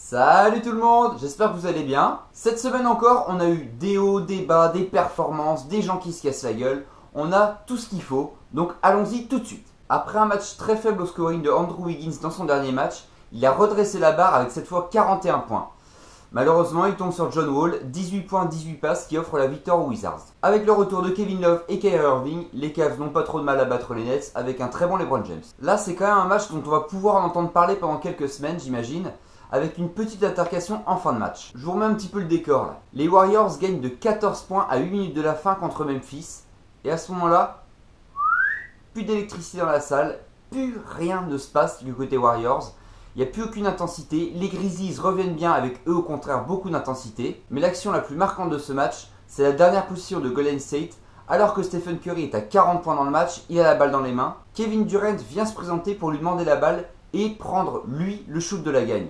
Salut tout le monde, j'espère que vous allez bien. Cette semaine encore, on a eu des hauts, des bas, des performances, des gens qui se cassent la gueule. On a tout ce qu'il faut, donc allons-y tout de suite. Après un match très faible au scoring de Andrew Wiggins dans son dernier match, il a redressé la barre avec cette fois 41 points. Malheureusement, il tombe sur John Wall, 18 points, 18 passes qui offrent la victoire aux Wizards. Avec le retour de Kevin Love et Kyrie Irving, les Cavs n'ont pas trop de mal à battre les Nets avec un très bon LeBron James. Là, c'est quand même un match dont on va pouvoir en entendre parler pendant quelques semaines, j'imagine, avec une petite altercation en fin de match. Je vous remets un petit peu le décor là. Les Warriors gagnent de 14 points à 8 minutes de la fin contre Memphis, et à ce moment-là, plus d'électricité dans la salle, plus rien ne se passe du côté Warriors. Il n'y a plus aucune intensité, les Grizzlies reviennent bien avec eux au contraire beaucoup d'intensité, mais l'action la plus marquante de ce match, c'est la dernière position de Golden State. Alors que Stephen Curry est à 40 points dans le match, il a la balle dans les mains, Kevin Durant vient se présenter pour lui demander la balle et prendre lui le shoot de la gagne.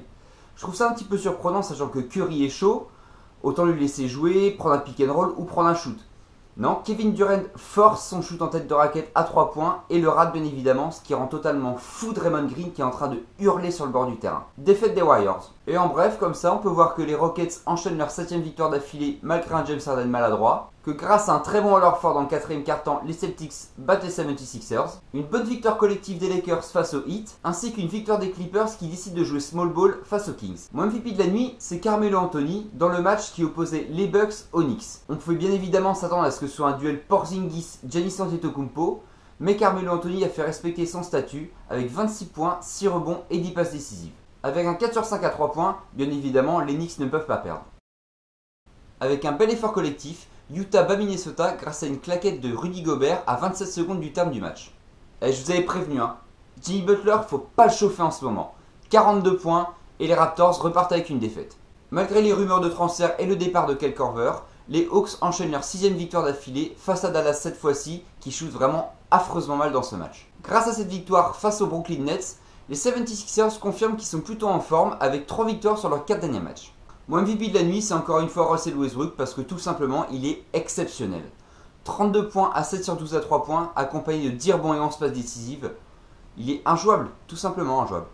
Je trouve ça un petit peu surprenant sachant que Curry est chaud, autant lui laisser jouer, prendre un pick and roll ou prendre un shoot. Non, Kevin Durant force son shoot en tête de raquette à 3 points et le rate bien évidemment, ce qui rend totalement fou Draymond Green qui est en train de hurler sur le bord du terrain. Défaite des Warriors. Et en bref, comme ça, on peut voir que les Rockets enchaînent leur 7ème victoire d'affilée malgré un James Harden maladroit, que grâce à un très bon Al Horford dans le 4ème quart-temps, les Celtics battent les 76ers, une bonne victoire collective des Lakers face aux Heat, ainsi qu'une victoire des Clippers qui décident de jouer small ball face aux Kings. Mon MVP de la nuit, c'est Carmelo Anthony dans le match qui opposait les Bucks aux Knicks. On pouvait bien évidemment s'attendre à ce que ce soit un duel Porzingis-Giannis Antetokounmpo, mais Carmelo Anthony a fait respecter son statut avec 26 points, 6 rebonds et 10 passes décisives. Avec un 4 sur 5 à 3 points, bien évidemment, les Knicks ne peuvent pas perdre. Avec un bel effort collectif, Utah bat Minnesota grâce à une claquette de Rudy Gobert à 27 secondes du terme du match. Et je vous avais prévenu, Jimmy Butler, faut pas le chauffer en ce moment. 42 points et les Raptors repartent avec une défaite. Malgré les rumeurs de transfert et le départ de Kyle Korver, les Hawks enchaînent leur 6ème victoire d'affilée face à Dallas cette fois-ci qui shoot vraiment affreusement mal dans ce match. Grâce à cette victoire face aux Brooklyn Nets, les 76ers confirment qu'ils sont plutôt en forme avec 3 victoires sur leurs 4 derniers matchs. Mon MVP de la nuit, c'est encore une fois Russell Westbrook parce que tout simplement, il est exceptionnel. 32 points à 7 sur 12 à 3 points, accompagné de 10 rebonds et 11 passes décisives. Il est injouable, tout simplement injouable.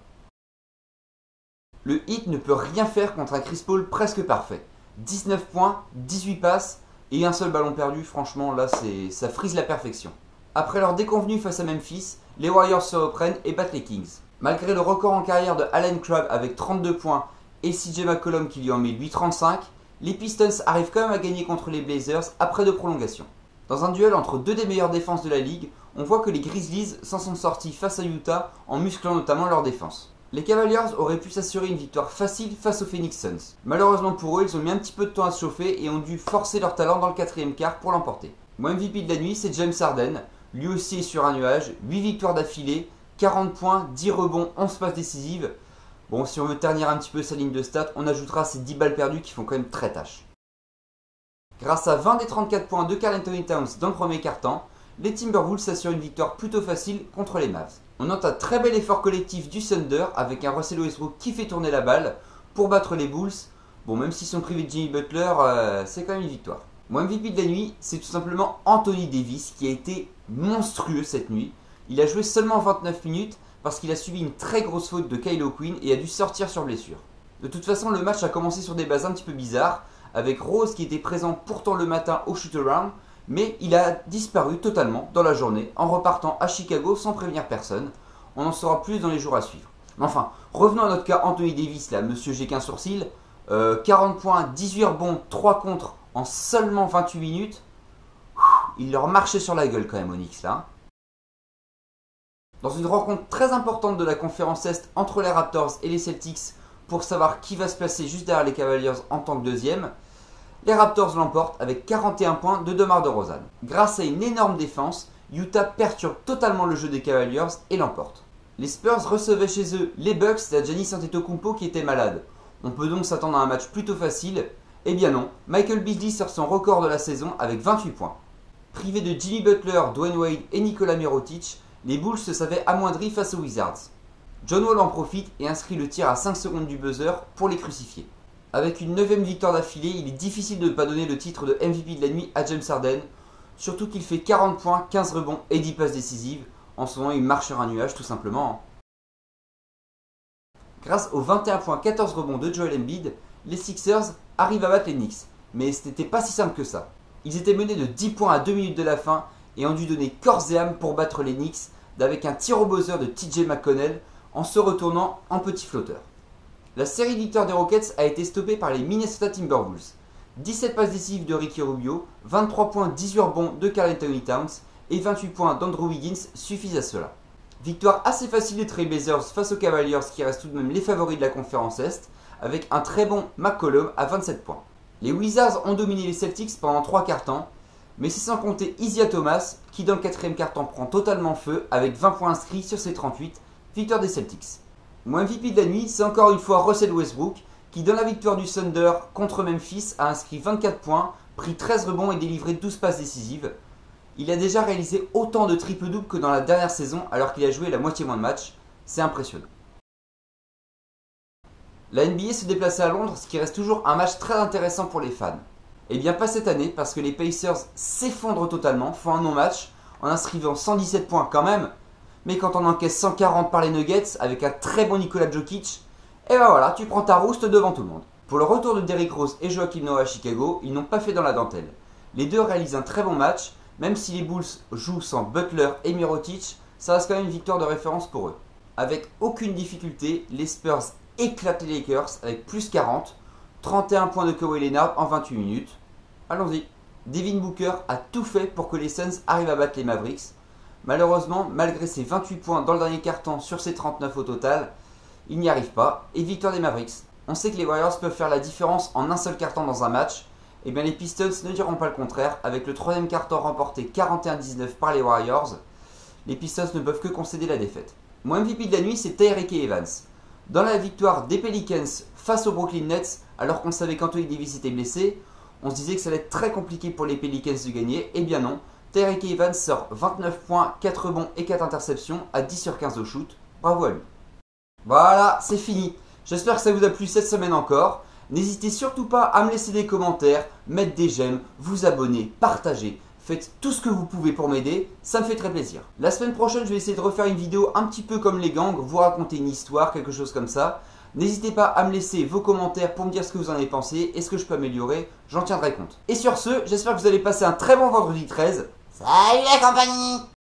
Le Heat ne peut rien faire contre un Chris Paul presque parfait. 19 points, 18 passes et un seul ballon perdu, franchement là ça frise la perfection. Après leur déconvenue face à Memphis, les Warriors se reprennent et battent les Kings. Malgré le record en carrière de Allen Crabbe avec 32 points et CJ McCollum qui lui en met lui 35, les Pistons arrivent quand même à gagner contre les Blazers après 2 prolongations. Dans un duel entre 2 des meilleures défenses de la ligue, on voit que les Grizzlies s'en sont sortis face à Utah en musclant notamment leur défense. Les Cavaliers auraient pu s'assurer une victoire facile face aux Phoenix Suns. Malheureusement pour eux, ils ont mis un petit peu de temps à se chauffer et ont dû forcer leur talent dans le 4ème quart pour l'emporter. Mon MVP de la nuit, c'est James Harden. Lui aussi est sur un nuage, 8 victoires d'affilée, 40 points, 10 rebonds, 11 passes décisives. Bon, si on veut ternir un petit peu sa ligne de stats, on ajoutera ces 10 balles perdues qui font quand même très tâche. Grâce à 20 des 34 points de Karl Anthony Towns dans le premier quart-temps, les Timberwolves s'assurent une victoire plutôt facile contre les Mavs. On note un très bel effort collectif du Thunder avec un Russell Westbrook qui fait tourner la balle pour battre les Bulls. Bon, même s'ils sont privés de Jimmy Butler, c'est quand même une victoire. Mon MVP de la nuit, c'est tout simplement Anthony Davis qui a été monstrueux cette nuit. Il a joué seulement 29 minutes parce qu'il a subi une très grosse faute de Kylo Quinn et a dû sortir sur blessure. De toute façon, le match a commencé sur des bases un petit peu bizarres, avec Rose qui était présent pourtant le matin au shoot-around, mais il a disparu totalement dans la journée en repartant à Chicago sans prévenir personne. On en saura plus dans les jours à suivre. Mais enfin, revenons à notre cas Anthony Davis, là, monsieur j'ai qu'un sourcil. 40 points, 18 rebonds, 3 contres en seulement 28 minutes. Il leur marchait sur la gueule quand même, Onyx, là. Dans une rencontre très importante de la conférence Est entre les Raptors et les Celtics pour savoir qui va se placer juste derrière les Cavaliers en tant que deuxième, les Raptors l'emportent avec 41 points de DeMar DeRozan. Grâce à une énorme défense, Utah perturbe totalement le jeu des Cavaliers et l'emporte. Les Spurs recevaient chez eux les Bucks et Giannis Antetokounmpo qui était malade. On peut donc s'attendre à un match plutôt facile. Eh bien non, Michael Beasley sort son record de la saison avec 28 points. Privés de Jimmy Butler, Dwayne Wade et Nikola Mirotic, les Bulls se savaient amoindris face aux Wizards. John Wall en profite et inscrit le tir à 5 secondes du buzzer pour les crucifier. Avec une 9ème victoire d'affilée, il est difficile de ne pas donner le titre de MVP de la nuit à James Harden, surtout qu'il fait 40 points, 15 rebonds et 10 passes décisives. En ce moment, il marche sur un nuage tout simplement. Grâce aux 21 points 14 rebonds de Joel Embiid, les Sixers arrivent à battre les Knicks. Mais ce n'était pas si simple que ça. Ils étaient menés de 10 points à 2 minutes de la fin et ont dû donner corps et âme pour battre les Knicks avec un tir au buzzer de TJ McConnell en se retournant en petit flotteur. La série de victoires des Rockets a été stoppée par les Minnesota Timberwolves. 17 passes décisives de Ricky Rubio, 23 points 18 rebonds de Karl Anthony Towns et 28 points d'Andrew Wiggins suffisent à cela. Victoire assez facile des Trail Blazers face aux Cavaliers qui restent tout de même les favoris de la conférence Est avec un très bon McCollum à 27 points. Les Wizards ont dominé les Celtics pendant 3 quarts-temps, mais c'est sans compter Isaiah Thomas qui dans le 4e quart-temps prend totalement feu avec 20 points inscrits sur ses 38, victoire des Celtics. Mon MVP de la nuit, c'est encore une fois Russell Westbrook qui dans la victoire du Thunder contre Memphis a inscrit 24 points, pris 13 rebonds et délivré 12 passes décisives. Il a déjà réalisé autant de triple-double que dans la dernière saison alors qu'il a joué la moitié moins de matchs, c'est impressionnant. La NBA se déplaçait à Londres, ce qui reste toujours un match très intéressant pour les fans. Et bien pas cette année, parce que les Pacers s'effondrent totalement, font un non-match, en inscrivant 117 points quand même, mais quand on encaisse 140 par les Nuggets, avec un très bon Nikola Jokic, et ben voilà, tu prends ta rouste devant tout le monde. Pour le retour de Derrick Rose et Joakim Noah à Chicago, ils n'ont pas fait dans la dentelle. Les deux réalisent un très bon match, même si les Bulls jouent sans Butler et Mirotic, ça reste quand même une victoire de référence pour eux. Avec aucune difficulté, les Spurs éclatent les Lakers avec plus 40, 31 points de Kawhi Leonard en 28 minutes. Allons-y. Devin Booker a tout fait pour que les Suns arrivent à battre les Mavericks. Malheureusement, malgré ses 28 points dans le dernier quart-temps sur ses 39 au total, il n'y arrive pas et victoire des Mavericks. On sait que les Warriors peuvent faire la différence en un seul quart-temps dans un match. Et bien les Pistons ne diront pas le contraire, avec le 3e quart-temps remporté 41-19 par les Warriors. Les Pistons ne peuvent que concéder la défaite. Mon MVP de la nuit, c'est Tyreke Evans. Dans la victoire des Pelicans face aux Brooklyn Nets, alors qu'on savait qu'Anthony Davis était blessé, on se disait que ça allait être très compliqué pour les Pelicans de gagner. Et bien non, Tyreke Evans sort 29 points, 4 rebonds et 4 interceptions à 10 sur 15 au shoot. Bravo à lui. Voilà, c'est fini. J'espère que ça vous a plu cette semaine encore. N'hésitez surtout pas à me laisser des commentaires, mettre des j'aime, vous abonner, partager. Faites tout ce que vous pouvez pour m'aider, ça me fait très plaisir. La semaine prochaine, je vais essayer de refaire une vidéo un petit peu comme les gangs, vous raconter une histoire, quelque chose comme ça. N'hésitez pas à me laisser vos commentaires pour me dire ce que vous en avez pensé et ce que je peux améliorer, j'en tiendrai compte. Et sur ce, j'espère que vous allez passer un très bon vendredi 13. Salut la compagnie!